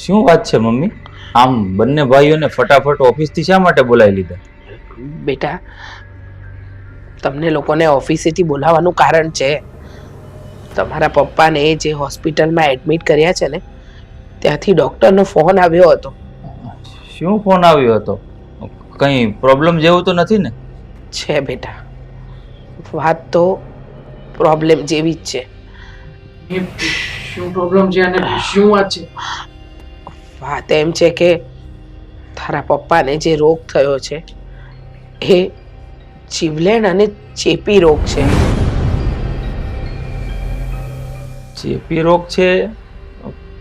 શું વાત છે મમ્મી? આમ બંને ભાઈઓને ફટાફટ ઓફિસથી શા માટે બોલાવી લીધા? બેટા, તમને લોકોને ઓફિસેથી બોલાવવાનું કારણ છે. તમારા પપ્પાને જે હોસ્પિટલમાં એડમિટ કર્યા છે ને, ત્યાંથી ડોક્ટરનો ફોન આવ્યો હતો. શું ફોન આવ્યો હતો? કઈ પ્રોબ્લેમ જેવું તો નથી ને? છે બેટા, વાત તો પ્રોબ્લેમ જેવી જ છે. શું પ્રોબ્લેમ છે અને શું વાત છે? વાત એમ છે કે તારા પપ્પાને જે રોગ થયો છે એ જીવલેણ અને ચેપી રોગ છે. ચેપી રોગ છે?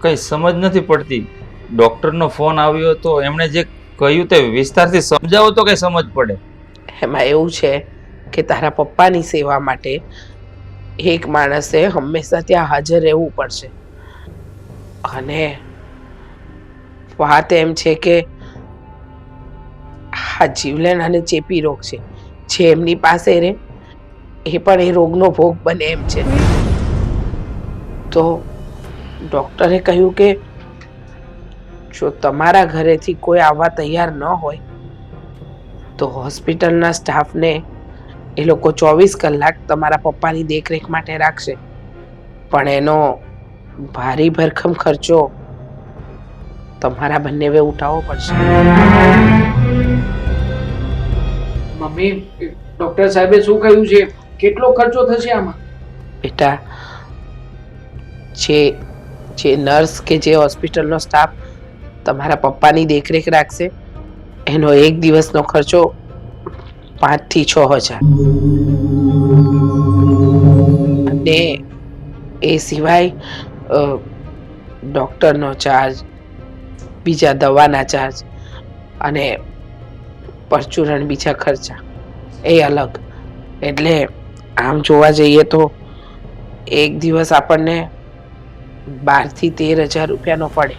કઈ સમજ નથી પડતી. ડોક્ટરનો ફોન આવ્યો હતો, એમણે જે કહ્યું તે વિસ્તારથી સમજાવો તો કઈ સમજ પડે. એમાં એવું છે કે તારા પપ્પાની સેવા માટે એક માણસે હંમેશા ત્યાં હાજર રહેવું પડશે. અને વાત એમ છે કે આ જીવલેણ અને ચેપી રોગ છે. જે એમની પાસે રહે એ પણ એ રોગનો ભોગ બને એમ છે. તો ડોક્ટરે કહ્યું કે જો તમારા ઘરેથી કોઈ આવવા તૈયાર ન હોય તો હોસ્પિટલના સ્ટાફને એ લોકો 24 કલાક તમારા પપ્પાની દેખરેખ માટે રાખશે, પણ એનો ભારી ભરખમ ખર્ચો તમારા બંનેવે ઉઠાવવો પડશે. મમ્મી, ડોક્ટર સાહેબે શું કહ્યું છે? કેટલો ખર્ચો થશે આમાં? બેટા, જે નર્સ કે જે હોસ્પિટલનો સ્ટાફ તમારા પપ્પાની દેખરેખ રાખશે એનો એક દિવસનો ખર્ચો 5 થી 6 હજાર. અને એ સિવાય ડોક્ટરનો ચાર્જ, બીજા દવાના ચાર્જ અને પરચુરણ બીજા ખર્ચા એ અલગ. એટલે આમ જોવા જઈએ તો એક દિવસ આપણને 12 થી 13 હજાર રૂપિયાનો પડે.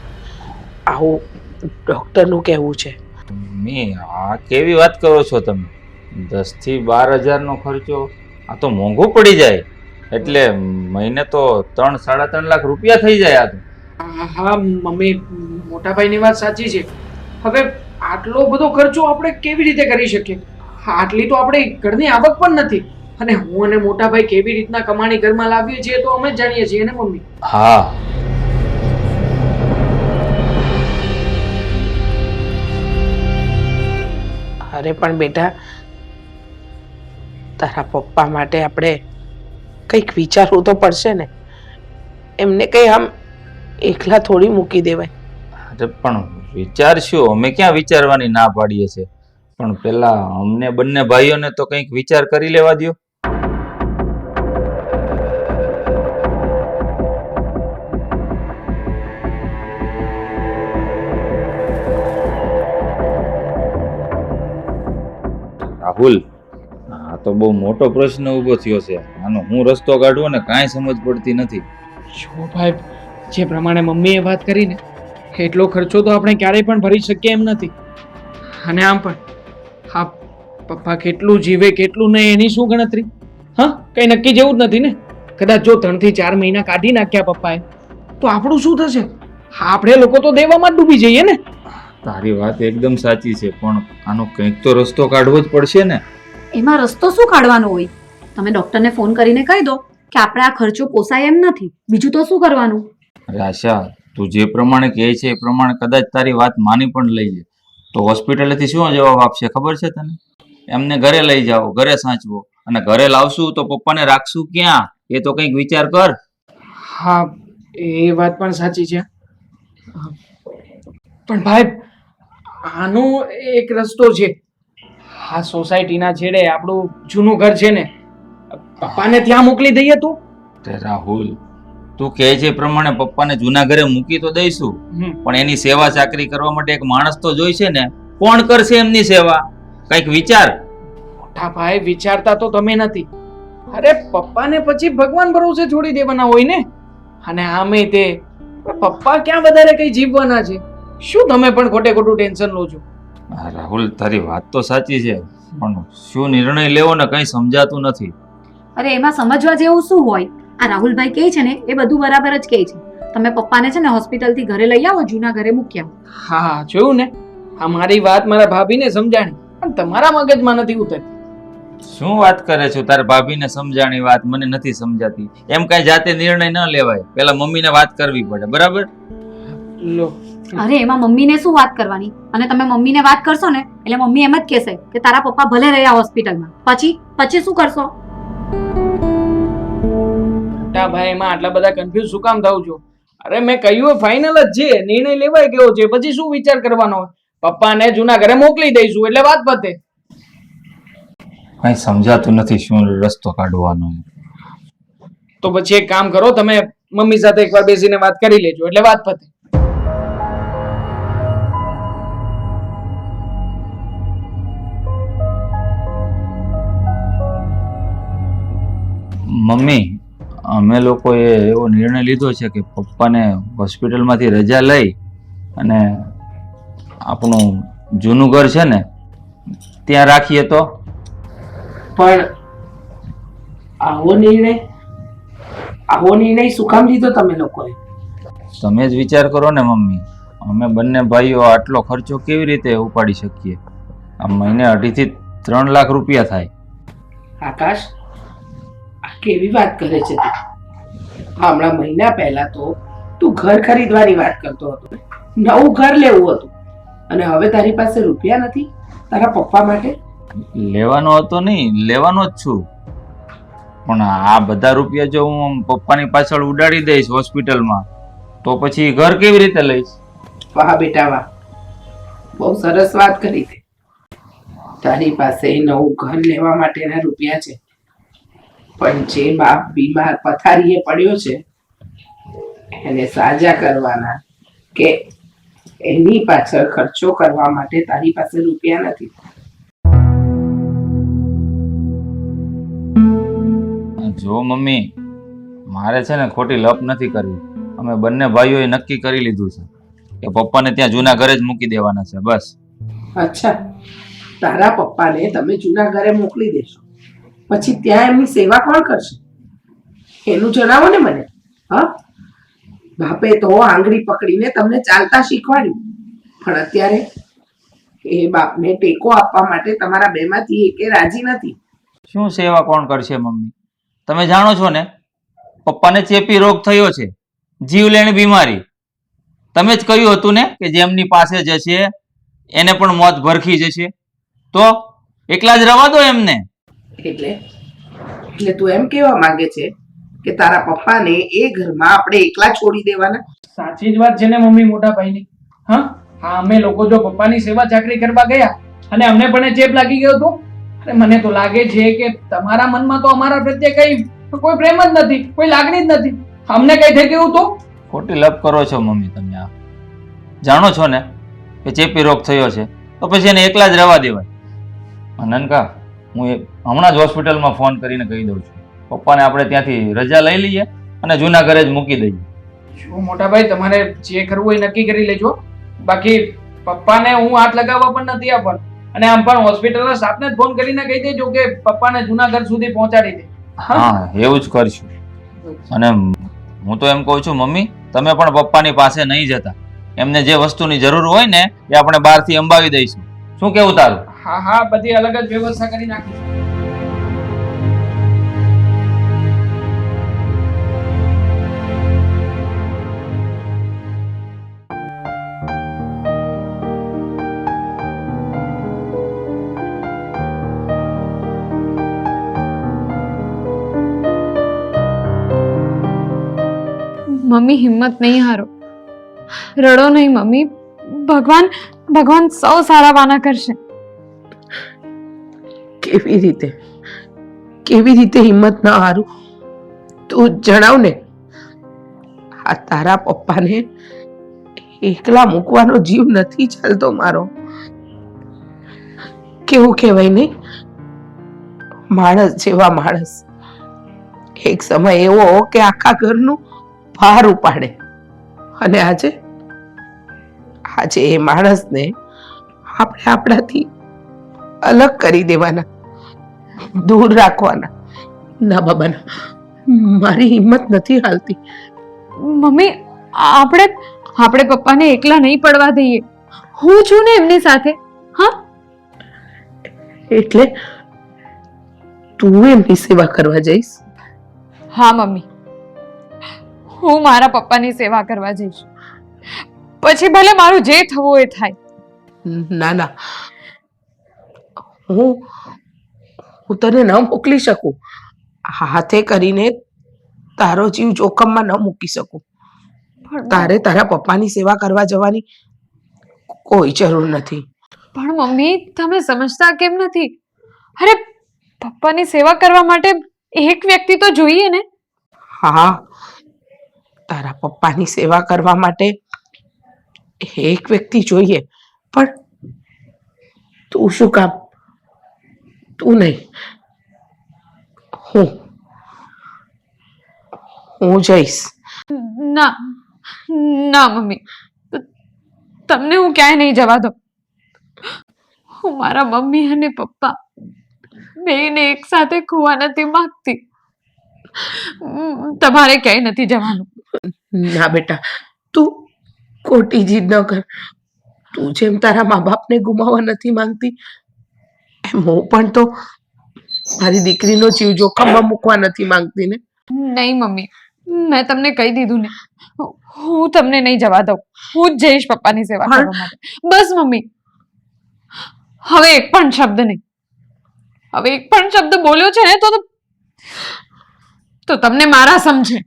આવું ડોક્ટરનું કહેવું છે. મમ્મી, આ કેવી વાત કરો છો તમે? 10 થી 12 હજારનો ખર્ચો? આ તો મોંઘું પડી જાય. એટલે મહિને તો 3-3.5 લાખ રૂપિયા થઈ જાય. આ તો હા મમ્મી, મોટાભાઈની વાત સાચી છે. હવે આટલો બધો ખર્ચો આપણે કેવી રીતે કરી શકીએ? આટલી તો આપણે ઘરની આવક પણ નથી. અને હું અને મોટાભાઈ કેવી રીતના કમાણી ઘરમાં લાવીએ છીએ તો અમે જ જાણીએ છીએ ને મમ્મી. હા, અરે પણ બેટા, તારા પપ્પા માટે આપણે કંઈક વિચારવું તો પડશે ને. એમને કંઈ આમ એકલા થોડી મૂકી દેવાય. અરે પણ વિચારશું, અમે ક્યાં વિચારવાની ના પાડીએ છે. પણ પેલા અમને બંને ભાઈઓને તો કંઈક વિચાર કરી લેવા દ્યો. રાહુલ, આ તો બહુ મોટો પ્રશ્ન ઊભો થયો છે. આનો હું રસ્તો કાઢવો ને કાંઈ સમજ પડતી નથી. જો ભાઈ, જે પ્રમાણે મમ્મીએ વાત કરી ને, એટલો ખર્ચો તો આપણે ક્યારેય પણ ભરી શકીએ એમ નથી. અને આમ પણ હા, પપ્પા કેટલું જીવે કેટલું નહીં એની શું ગણતરી? હા, કઈ નક્કી જેવું જ નથી ને. કદાચ જો 3 થી 4 મહિના કાઢી નાખ્યા પપ્પાએ તો આપણું શું થશે? આપણે લોકો તો દેવામાં જ ડૂબી જઈએ ને. તારી વાત એકદમ સાચી છે, પણ આનો કંઈક તો રસ્તો કાઢવો જ પડશે ને. એમાં રસ્તો શું કાઢવાનો હોય? તમે ડોક્ટરને ફોન કરીને કહી દો કે આપણે આ ખર્ચો પોસાય એમ નથી. બીજું તો શું કરવાનું? અરે આશા, તું જે પ્રમાણે કહે છે એ પ્રમાણે કદાચ તારી વાત માની પણ લઈએ તો હોસ્પિટલેથી શું જવાબ આપશે ખબર છે તને? એમને ઘરે લઈ જાઓ, ઘરે સાચવો. અને ઘરે લાવશું તો પપ્પાને રાખશું ક્યાં? એ તો કંઈક વિચાર કર. હા, એ વાત પણ સાચી છે. પણ ભાઈ, આનો એક રસ્તો છે. આ સોસાયટીના છેડે આપણું જૂનું ઘર છે ને, પપ્પાને ત્યાં મોકલી દઈએ તો? તે રાહુલ, તું કહે છે એ પ્રમાણે પપ્પાને જૂના ઘરે મૂકી તો દઈશું, પણ એની સેવા ચાકરી કરવા માટે એક માણસ તો જોઈશે ને. કોણ કરશે એમની સેવા? કંઈક વિચાર. મોટા ભાઈ, વિચારતા તો તમે નથી. અરે પપ્પાને પછી ભગવાન ભરોસે છોડી દેવાના હોય ને. અને આમે તે પપ્પા ક્યાં વધારે કઈ જીવવાના છે? શું તમે પણ ખોટે ખોટું ટેન્શન લો છો? રાહુલ, તારી વાત તો સાચી છે, પણ શું નિર્ણય લેવો ને કંઈ સમજાતું નથી. અરે એમાં સમજવા જેવું શું હોય? આ રાહુલભાઈ કહે છે ને એ બધું બરાબર જ કહે છે, તમે પપ્પાને છે ને હોસ્પિટલથી ઘરે લઈ આવો, જૂના ઘરે મૂકી આવો. હા જોયું ને, આ મારી વાત મારા ભાભીને સમજાણી પણ તમારા મગજમાં નથી ઉતરતી. શું વાત કરે છો? તારે ભાભીને સમજાણી વાત મને નથી સમજાતી. એમ કઈ જાતે નિર્ણય ન લેવાય, પેલા મમ્મીને વાત કરવી પડે, બરાબર? લો, અરે એમાં મમ્મીને શું વાત કરવાની? અને તમે મમ્મીને વાત કરશો ને એટલે મમ્મી એમ જ કહેશે કે તારા પપ્પા ભલે રહ્યા હોસ્પિટલમાં, પછી શું કરશો? મોટા ભાઈ એમાં આટલા બધા કન્ફ્યુઝ શું કામ થાવ છો? અરે મેં કહ્યું ફાઇનલ જ છે, નિર્ણય લેવાય ગયો છે, પછી શું વિચાર કરવાનો હોય? પપ્પાને જૂના ઘરે મોકલી દઈશું એટલે વાત પતે. કઈ સમજાતું નથી શું રસ્તો કાઢવાનો. તો પછી એક કામ કરો, તમે મમ્મી સાથે એકવાર બેસીને વાત કરી લેજો એટલે વાત પતે. મમ્મી, અમે લોકોએ એવો નિર્ણય લીધો છે કે પપ્પાને હોસ્પિટલમાંથી રજા લઈ અને આપણું જૂનું ઘર છે ને ત્યાં રાખીએ તો. પણ આવો નિર્ણય શું કામ લીધો તમે લોકોએ? તમે જ વિચાર કરો ને મમ્મી, અમે બંને ભાઈઓ આટલો ખર્ચો કેવી રીતે ઉપાડી શકીએ? આ મહિને 2.5 થી 3 લાખ રૂપિયા થાય. આકાશ, આ કેવી વાત કરે છે તું? હમણાં મહિના પહેલા તો તું ઘર ખરીદવાની વાત કરતો હતો, નવું ઘર લેવું હતું, અને હવે તારી પાસે રૂપિયા નથી તારા પપ્પા માટે? લેવાનો હતો નહીં, લેવાનો જ છું, પણ આ બધા રૂપિયા જો હું પપ્પાની પાછળ ઉડાડી દઈશ હોસ્પિટલમાં તો પછી ઘર કેવી રીતે લઈશ? વાહ બેટા વાહ, બહુ સરસ વાત કરી તે. તારી પાસે નવું ઘર લેવા માટેના રૂપિયા છે, પણ જે બાપ બીમાર પથારીએ પડ્યો છે એને સાજા કરવાના કે એની પાછળ ખર્ચો કરવા માટે તારી પાસે રૂપિયા નથી. જો મમ્મી, મારે છે ને ખોટી લપ નથી કરવી. અમે બંને ભાઈઓએ નક્કી કરી લીધું છે કે પપ્પાને ત્યાં જૂના ઘરે જ મૂકી દેવાના છે, બસ. અચ્છા, તારા પપ્પાને તમે જૂના ઘરે મોકલી દેશો, પછી ત્યાં એમની સેવા કોણ કરશે એનું જણાવો ને મને. હા, બાપે તો આંગળી પકડીને તમને ચાલતા શીખવાડ્યું, પણ અત્યારે એ બાપને ટેકો આપવા માટે તમારા બેમાંથી એકે રાજી નથી. શું સેવા કોણ કરશે મમ્મી? તમે જાણો છો ને, પપ્પાને ચેપી રોગ થયો છે, જીવલેણ બીમારી. તમે જ કહ્યું હતું ને કે જેમની પાસે જશે એને પણ મોત ભરખી જશે, તો એકલા જ રવા દો એમને. એટલે તું એમ કહેવા માંગે છે કે તારા પપ્પાને એ ઘરમાં આપણે એકલા છોડી દેવાના? સાચી જ વાત છે ને મમ્મી, મોટા ભાઈની. હા હા, અમે લોકો જો પપ્પાની સેવા ચાકરી કરવા ગયા અને અમને પણ ચેપ લાગી ગયો તો, અરે મને તો લાગે છે કે તમારા મનમાં તો અમારા પ્રત્યે કોઈ પ્રેમ જ નથી, કોઈ લાગણી જ નથી. અમને કઈ થઈ ગયું તો? ખોટી લપ કરો છો મમ્મી તમે. આ જાણો છો ને કે ચેપી રોગ થયો છે, તો પછી એને એકલા જ રહેવા દેવાય. નનકા, હું હમણાં જ હોસ્પિટલમાં ફોન કરીને કહી દઉં છું, પપ્પાને આપણે ત્યાંથી રજા લઈ લઈએ અને જૂના ઘરે જ મૂકી દઈએ. શું મોટા ભાઈ, તમારે જે કરવું એ નક્કી કરી લેજો. બાકી પપ્પાને હું હાથ લગાવવા પણ નથી આપવાનો, અને આમ પણ હોસ્પિટલના સ્ટાફને જ ફોન કરીને કહી દેજો કે પપ્પાને જૂના ઘર સુધી પહોંચાડી દે. હા, એવું જ કરશું. અને હું તો એમ કહું છું મમ્મી, તમે પણ પપ્પાની પાસે નહીં જતા. એમને જે વસ્તુની જરૂર હોય ને એ આપણે બહારથી અંબાવી દઈશું. શું કેવું તારું? હા હા, બધી અલગ જ વ્યવસ્થા કરી નાખી. મમ્મી, હિંમત નહીં હારો, રડો નહીં મમ્મી. ભગવાન સૌ સારા વાના કરશે. કેવી રીતે હિંમત ન હારું? તું જણાવ ને. આ તારા પપ્પાને એકલા મૂકવાનો જીવ નથી ચાલતો મારો. કેવું કહેવાય નહીં, માણસ જેવા માણસ એક સમય એવો કે આખા ઘરનું ભાર ઉપાડે, અને આજે એ માણસને આપણે આપણાથી અલગ કરી દેવાના, દૂર રાખવાના. ના બાબા ના, મારી હિંમત નથી હાલતી. મમ્મી, આપણે પપ્પાને એકલા નહીં પડવા દઈએ. હું છું ને એમની સાથે. હા, એટલે તું એમની સેવા કરવા જઈશ? હા મમ્મી, હું મારા પપ્પાની સેવા કરવા જઈશ. પછી ભલે મારું જે થવું એ થાય. ના ના, હું તને ન મોકલી શકું. હાથે કરીને તારો જીવ જોખમમાં ન મૂકી શકું. તારે તારા પપ્પાની સેવા કરવા જવાની કોઈ જરૂર નથી. પણ મમ્મી, તમે સમજતા કેમ નથી? અરે, પપ્પાની સેવા કરવા માટે એક વ્યક્તિ તો જોઈએ ને. હા, તારા પપ્પાની સેવા કરવા માટે એક વ્યક્તિ જોઈએ, પણ તું શું કામ? તું નહીં, હું જઈશ. ના ના મમ્મી, તમને હું ક્યાંય નહીં જવા દઉં. હું મારા મમ્મી અને પપ્પા બેને એક સાથે ખોવા નથી માંગતી. તમારે ક્યાંય નથી જવાનું. ના બેટા, તું ખોટી જીદ ન કર. તું જેમ તારા મા બાપને ગુમાવવા નથી માંગતી, એમ હું પણ તો મારી દીકરીનો જીવ જોખમમાં મૂકવા નથી માંગતી ને. નહીં મમ્મી, મેં તમને કહી દીધું ને, હું તમને નહીં જવા દઉં. હું જ જઈશ પપ્પાની સેવા કરવા માટે. બસ મમ્મી, હવે એક પણ શબ્દ નહીં. હવે એક પણ શબ્દ બોલ્યો છે ને તો તમને મારા સમજે.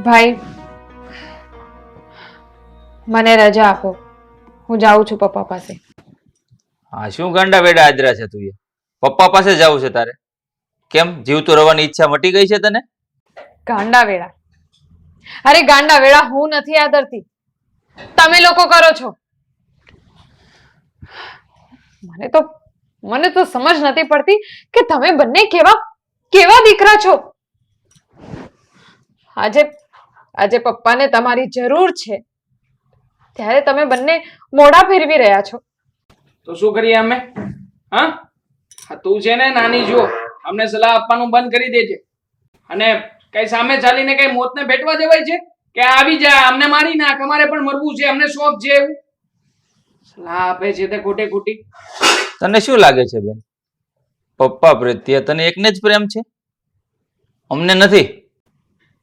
ભાઈ, મને રજા આપો. હું જાઉં છું પપ્પા પાસે. હા, શું ગાંડા વેડા આદરા છે તું? પપ્પા પાસે જવું છે તારે? કેમ, જીવતું રહેવાની ઈચ્છા મટી ગઈ છે તને? ગાંડા વેડા? અરે ગાંડા વેડા હું નથી આદરતી, તમે લોકો કરો છો. મને તો સમજ નથી પડતી કે તમે બંને કેવા દીકરા છો. આજે પપ્પાને તમારી જરૂર છે ત્યારે તમે બંને મોઢા ફેરવી રહ્યા છો. તો શું કરીએ અમે? હા, તું છે ને નાની જો, અમને સલાહ આપવાનું બંધ કરી દેજે. અને કઈ સામે ચાલીને કઈ મોતને ભેટવા જવાય છે કે આવી જા અમને મારી નાખ, અમારે પણ મરવું છે, અમને શોખ છે, એવું સલાહ આપે છે તે ખોટે ખોટી. તને શું લાગે છે બેન, પપ્પા પ્રત્યે તને એકને જ પ્રેમ છે? અમને નથી.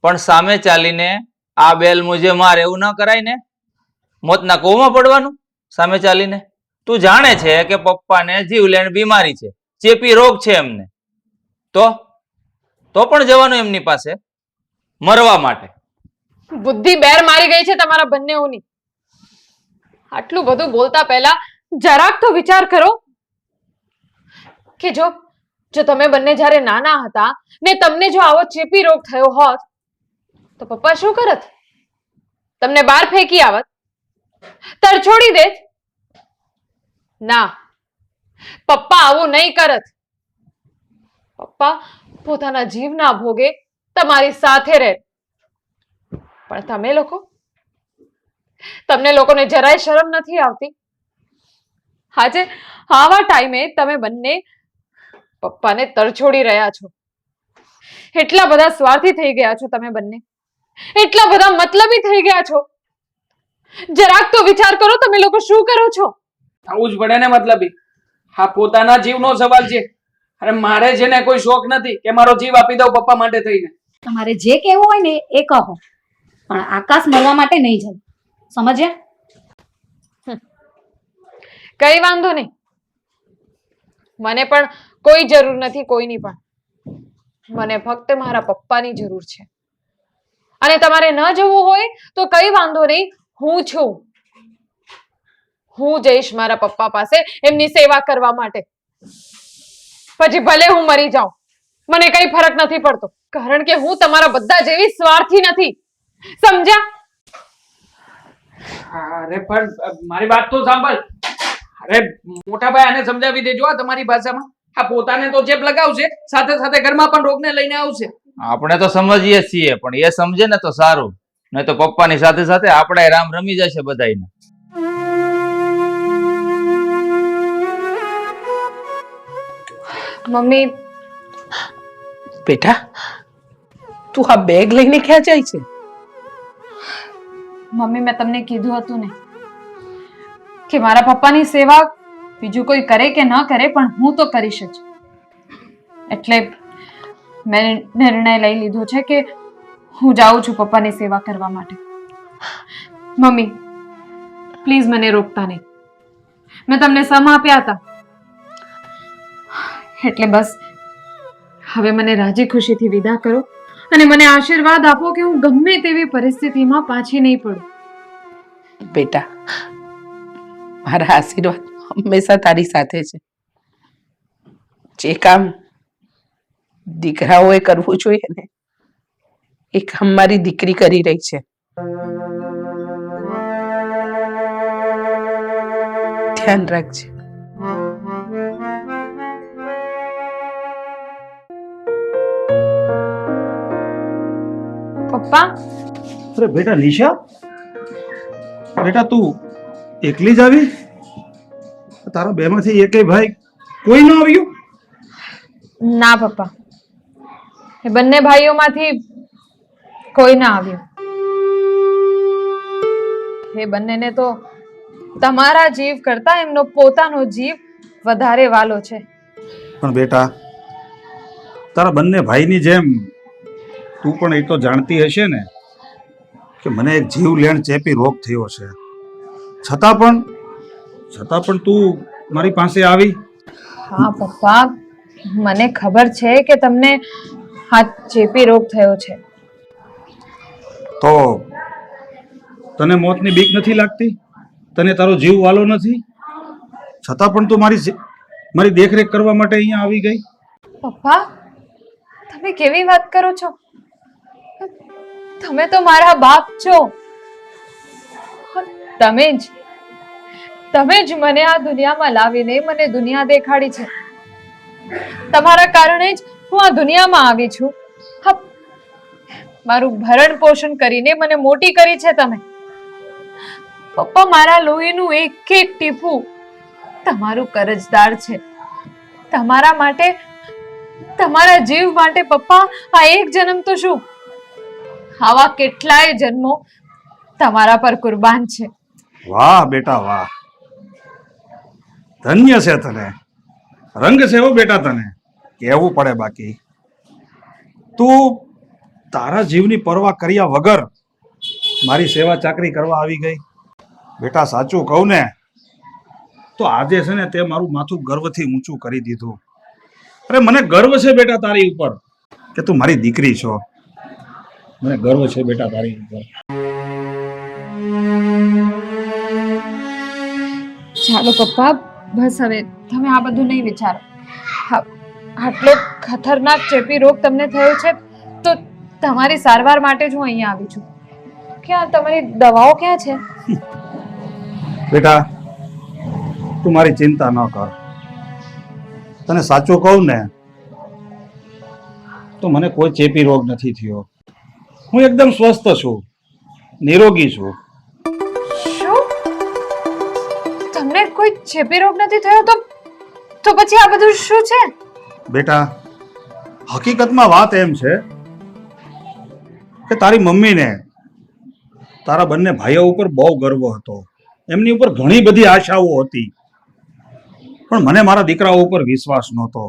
પણ સામે ચાલીને આ બેલ મુજે માર એવું ન કરાય ને. મોતના કોમાં પડવાનું સામે ચાલીને? તું જાણે છે કે પપ્પાને જીવલેણ બીમારી છે, ચેપી રોગ છે એમને, તો પણ જવાનું એમની પાસે મરવા માટે. બુદ્ધિ બેર મારી ગઈ છે તમારા બંનેઓની. આટલું બધું બોલતા પહેલા જરાક તો વિચાર કરો કે જો તમે બંને જ્યારે નાના હતા ને તમને જો આવો ચેપી રોગ થયો હોત તો પપ્પા શું કરત? તમને બહાર ફેંકી આવત? તરછોડી દેત? ના, પપ્પા આવું નહીં કરત. પપ્પા પોતાના જીવના ભોગે તમારી સાથે રહે. પણ તમને લોકોને જરાય શરમ નથી આવતી? આજે આવા ટાઈમે તમે બંને પપ્પાને તરછોડી રહ્યા છો. એટલા બધા સ્વાર્થી થઈ ગયા છો તમે બંને, એટલા બધા મતલબી થઈ ગયા છો. જરાક તો વિચાર કરો તમે લોકો શું કરો છો. આવું જ પડે ને મતલબી. હા, પોતાના જીવનો સવાલ છે. અરે મારે છે ને કોઈ શોખ નથી કે મારો જીવ આપી દઉં પપ્પા માટે થઈને. તમારે જે કહેવું હોય ને એ કહો, પણ આકાશ મળવા માટે નહીં જાય. સમજ્યા? કઈ વાંધો નહીં, મને પણ કોઈ જરૂર નથી કોઈની પણ. મને ફક્ત મારા પપ્પાની જરૂર છે. અને તમારે ન જવું હોય તો કઈ વાંધો નહીં, હું છું. હું જઈશ મારા પપ્પા પાસે એમની સેવા કરવા માટે. પછી ભલે હું મરી જાઉં, મને કઈ ફરક નથી પડતો, કારણ કે હું તમારા બધા જેવી સ્વાર્થી નથી. સમજ્યા? અરે પણ મારી વાત તો સાંભળ. અરે મોટા ભાઈ આને સમજાવી દેજો આ તમારી ભાષામાં. આ પોતાને તો ચેપ લગાવશે, સાથે સાથે ઘરમાં પણ રોગને લઈને આવશે. આપણે તો સમજીએ છીએ, પણ એ સમજે ને તો સારું. નહીં તો પપ્પાની સાથે સાથે આપણે રામ રમી જશે બધાયને. મમ્મી, બેટા તું આ બેગ લઈને ક્યાં જાય છે? મમ્મી મેં તમને કીધું હતું ને કે મારા પપ્પાની સેવા બીજું કોઈ કરે કે ન કરે પણ હું તો કરીશ જ. એટલે મેં નિર્ણય લઈ લીધો છે કે હું જાઉં છું પપ્પાની સેવા કરવા માટે. મમ્મી પ્લીઝ મને રોકતા નહીં. મેં તમને સમ આપ્યા હતા એટલે બસ હવે મને રાજી ખુશીથી વિદા કરો અને મને આશીર્વાદ આપો કે હું ગમે તેવી પરિસ્થિતિમાં પાછી નહીં પડું. બેટા મારા આશીર્વાદ હંમેશા તારી સાથે છે. જે કામ દીકરાઓએ કરવું જોઈએ ને એ કામ મારી દીકરી કરી રહી છે. ધ્યાન રાખજે. પપ્પા, અરે બેટા નિશા, બેટા તું એકલી જ આવી? તારા બેમાંથી એકેય ભાઈ કોઈ ન આવ્યું? ના પપ્પા, એ બંને ભાઈઓમાંથી કોઈ ના આવ્યું. એ બંનેને તો તમારા જીવ કરતા એમનો પોતાનો જીવ વધારે વાલો છે. પણ બેટા તારા બંને ભાઈની જેમ તું પણ એ તો જાણતી હશે ને કે મને એક જીવલેણ ચેપી રોગ થયો છે. છતાં પણ તું મારી પાસે આવી. હા પપ્પા, મને ખબર છે કે તમને આ ચેપી રોગ થયો છે. તો તને મોતની બીક નથી લાગતી? તને તારો જીવ વાલો નથી? છતાં પણ તું મારી દેખરેખ કરવા માટે અહીંયા આવી ગઈ. પપ્પા, તમે કેવી વાત કરો છો? તમે તો મારા બાપ છો. તમે જ મને આ દુનિયામાં લાવીને મને દુનિયા દેખાડી છે. તમારા કારણે જ હું આ દુનિયામાં આવી છું. મારું ભરણ પોષણ કરીને મને મોટી કરી છે તમે. પપ્પા, મારા લોહીનું એક એક ટીપું તમારું કરજદાર છે. તમારા માટે, તમારા જીવ માટે પપ્પા આ એક જન્મ તો શું, આવા કેટલાય જન્મો તમારા પર કુરબાન છે. વાહ બેટા વાહ, ધન્ય છે તને. રંગ છે હો બેટા, તને કહેવું પડે. બાકી તું તારા જીવની પરવા કર્યા વગર મારી સેવા ચાકરી કરવા આવી ગઈ. બેટા સાચું કહું ને તો આજે છે ને તે મારું માથું ગર્વથી ઊંચું કરી દીધું. અરે મને ગર્વ છે બેટા તારી ઉપર કે તું મારી દીકરી છો. મને ગર્વ છે બેટા તારી ઉપર. ચાલો પપ્પા, બસ હવે તમે આ બધું નહીં વિચારો. આટલો ખતરનાક ચેપી રોગ તમને થયો છે તો તમારી સારવાર માટે જ હું અહીંયા આવી છું. ક્યાં તમારી દવાઓ ક્યાં છે? બેટા તું મારી ચિંતા ન કર. તને સાચું કહું ને તો મને કોઈ ચેપી રોગ નથી થયો. હું એકદમ સ્વસ્થ છું, નિરોગી છું. શું? તમને કોઈ ચેપી રોગ નથી થયો તો પછી આ બધું શું છે? બેટા હકીકતમાં વાત એમ છે કે તારી મમ્મીને તારા બંને ભાઈઓ ઉપર બહુ ગર્વ હતો. એમની ઉપર ઘણી બધી આશાઓ હતી, પણ મને મારા દીકરાઓ ઉપર વિશ્વાસ નહોતો.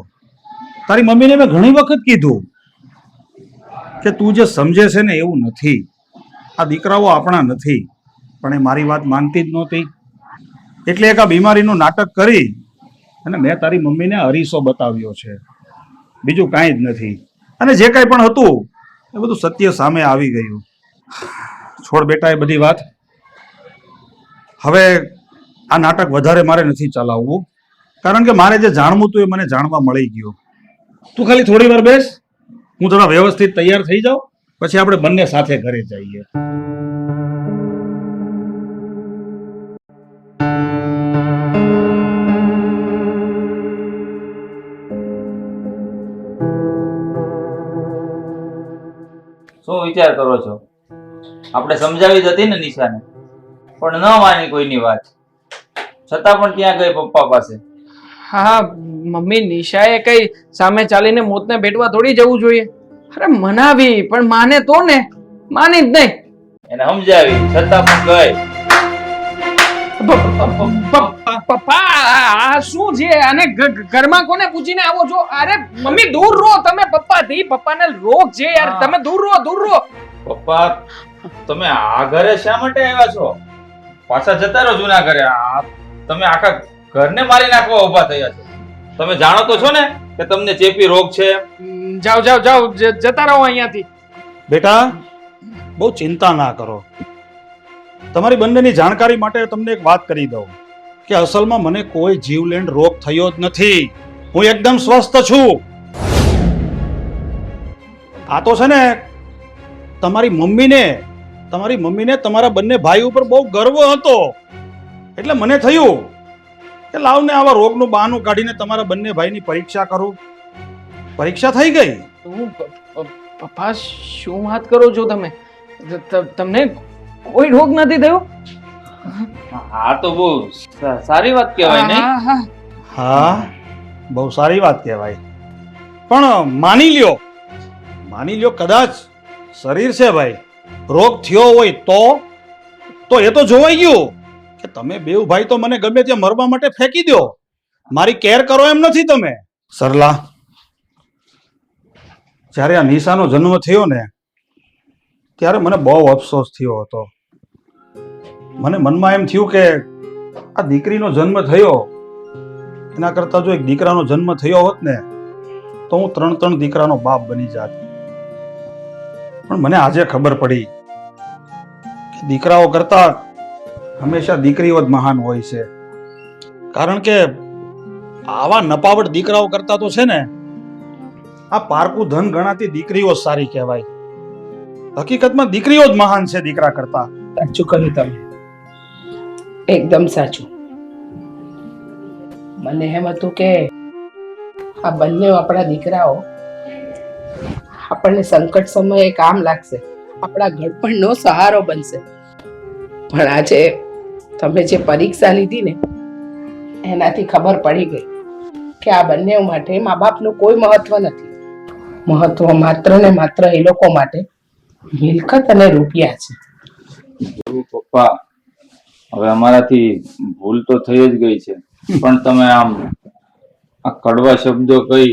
તારી મમ્મીને મેં ઘણી વખત કીધું કે તું જે સમજે છે ને એવું નથી, આ દીકરાઓ આપણા નથી. પણ એ મારી વાત માનતી જ નહોતી. એટલે એક આ બીમારીનું નાટક કરી અને મેં તારી મમ્મીને અરીસો બતાવ્યો છે, બીજું કાંઈ જ નથી. અને જે કાંઈ પણ હતું એ બધું સત્ય સામે આવી ગયું. છોડ બેટા એ બધી વાત. હવે આ નાટક વધારે મારે નથી ચલાવવું, કારણ કે મારે જે જાણવું હતું એ મને જાણવા મળી ગયું. તું ખાલી થોડી વાર બેસ, હું થોડા વ્યવસ્થિત તૈયાર થઈ જાઉં, પછી આપણે બંને સાથે ઘરે જઈએ. શું વિચાર કરો છો? આપણે સમજાવી જ હતી ને નિશાને, પણ ન માની કોઈની વાત, છતાં પણ ત્યાં ગઈ પપ્પા પાસે. હા મમ્મી, નિશાએ કઈ સામે ચાલીને મોતને ભેટવા થોડી જવું જોઈએ. અરે મનાવી, પણ માને તો ને, માની જ નહીં. એને સમજાવી છતાં પણ ગઈ. પપ્પા આ શું છે? અને ઘરમાં કોને પૂછીને આવો છો? અરે મમ્મી દૂર રહો તમે પપ્પાથી, પપ્પાને રોગ છે યાર, તમે દૂર રહો, દૂર રહો. પપ્પા તમે આ ઘરે શા માટે આવ્યા છો? પાછા જતા રહો જૂના ઘરે. તમે આખા ઘરને મારી નાખવા ઉભા થયા છો. તમે જાણો તો છો ને કે તમને ચેપી રોગ છે. જાઓ જાઓ જાઓ, જતા રહો અહીંયાથી. બેટા બહુ ચિંતા ના કરો. તમારી બંનેની જાણકારી માટે તમને એક વાત કરી દઉં કે અસલમાં મને કોઈ જીવલેણ રોગ થયો જ નથી. હું એકદમ સ્વસ્થ છું. આ તો છે ને તમારી મમ્મીને તમારા બંને ભાઈ ઉપર બહુ ગર્વ હતો, એટલે મને થયું કે લાવને આવા રોગનું બહાનું કાઢીને તમારા બંને ભાઈની પરીક્ષા કરું. પરીક્ષા થઈ ગઈ. પપ્પા શું વાત કરો છો તમે? તમને કોઈ રોગ નથી થયો? હા તો બહુ સારી વાત કહેવાય નહીં? હા બહુ સારી વાત કહેવાય, પણ માની લ્યો કદાચ શરીર છે ભાઈ, રોગ થયો હોય તો એ તો જોવાઈ ગયું કે તમે બેવ ભાઈ તો મને ગમે ત્યાં મરવા માટે ફેંકી દો, મારી કેર કરો એમ નથી તમે. સરલા, જ્યારે આ નિશાનો જન્મ થયો ને ત્યારે મને બહુ અફસોસ થયો હતો. મને મનમાં એમ થયું કે આ દીકરીનો જન્મ થયો એના કરતા જો એક દીકરાનો જન્મ થયો હોત ને તો હું 3 દીકરાનો બાપ બની જાત. પણ મને આજે ખબર પડી કે દીકરાઓ કરતા હંમેશા દીકરીઓ જ મહાન હોય છે. કારણ કે આવા નપાવટ દીકરાઓ કરતા તો છે ને આ પારકું ધન ગણાતી દીકરીઓ જ સારી કહેવાય. હકીકતમાં દીકરીઓ જ મહાન છે દીકરા કરતા. સાચું કહ્યું તમે, એકદમ સાચું. મને એમ હતું કે આ બંને આપણા દીકરાઓ આપણને સંકટ સમયે કામ લાગશે, આપણા ઘડપણનો સહારો બનશે. પણ આજે તમે જે પરીક્ષા લીધી ને એનાથી ખબર પડી ગઈ કે આ બંને માટે મા બાપનું કોઈ મહત્વ નથી. મહત્વ માત્ર ને માત્ર એ લોકો માટે મિલકત અને રૂપિયા છે. પપ્પા હવે અમારાથી ભૂલ તો થઈ જ ગઈ છે, પણ તમે આમ આ કડવા શબ્દો કહી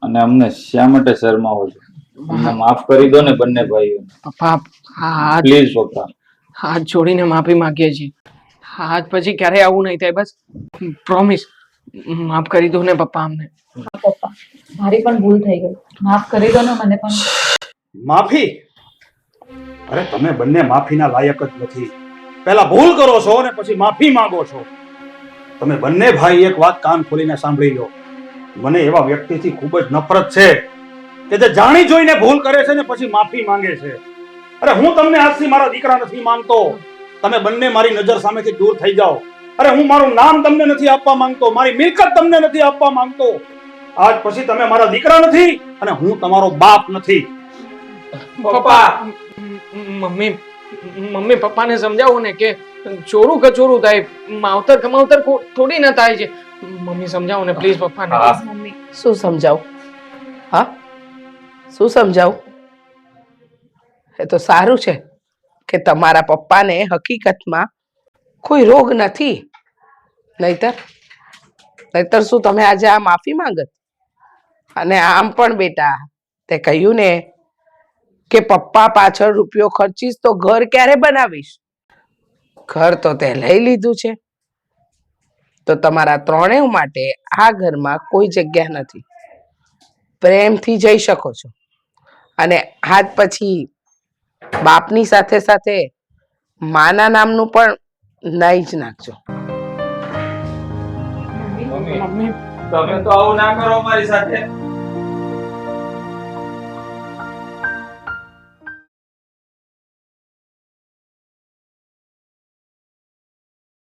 અને અમને શા માટે શરમાવો છો? અમને માફ કરી દો ને બંને ભાઈઓ. પપ્પા હાથ પ્લીઝ પપ્પા. હાથ જોડીને માફી માંગીએ છીએ. હાથ પછી ક્યારે આવું નહીં થાય, બસ પ્રોમિસ. માફ કરી દો ને પપ્પા અમને. પપ્પા મારી પણ ભૂલ થઈ ગઈ, માફ કરી દો ને મને પણ. માફી? અરે તમે બંને માફીના લાયક જ નથી. પહેલા ભૂલ કરો છો ને પછી માફી માંગો છો. તમે બંને ભાઈ એક વાત કાન ખોલીને સાંભળી લો. મને એવા વ્યક્તિથી ખૂબ જ નફરત છે કે જે જાણી જોઈને ભૂલ કરે છે ને પછી માફી માંગે છે. અરે હું તમને આજથી મારા દીકરા નથી માનતો. તમે બંને મારી નજર સામેથી દૂર થઈ જાઓ. અરે હું મારું નામ તમને નથી આપવા માંગતો, મારી મિલકત તમને નથી આપવા માંગતો. આજ પછી તમે મારા દીકરા નથી અને હું તમારો બાપ નથી. પપ્પા મમ્મી પપ્પાને સમજાવો ને કે ચોરું કચોરું થાય, માવતર કમાવતર થોડી ના થાય છે. મમ્મી સમજાવો ને પ્લીઝ પપ્પાને. મમ્મી શું સમજાવું? હા, શું સમજાવું? એ તો સારું છે કે તમારા પપ્પાને હકીકતમાં કોઈ રોગ નથી, નહીતર શું તમે આજે આ માફી માંગત? અને આમ પણ બેટા તે કહ્યું ને કે પપ્પા પાછળ રૂપિયો ખર્ચીશ તો ઘર ક્યારે બનાવીશ? ઘર તો તે લઈ લીધું છે, તો તમારા ત્રણેય માટે આ ઘરમાં કોઈ જગ્યા નથી. પ્રેમથી જઈ શકો છો અને આજ પછી બાપની સાથે સાથે માના નામનું પણ નહીં જ નાખજો. મમ્મી તમે તો આવું ના કરો મારી સાથે.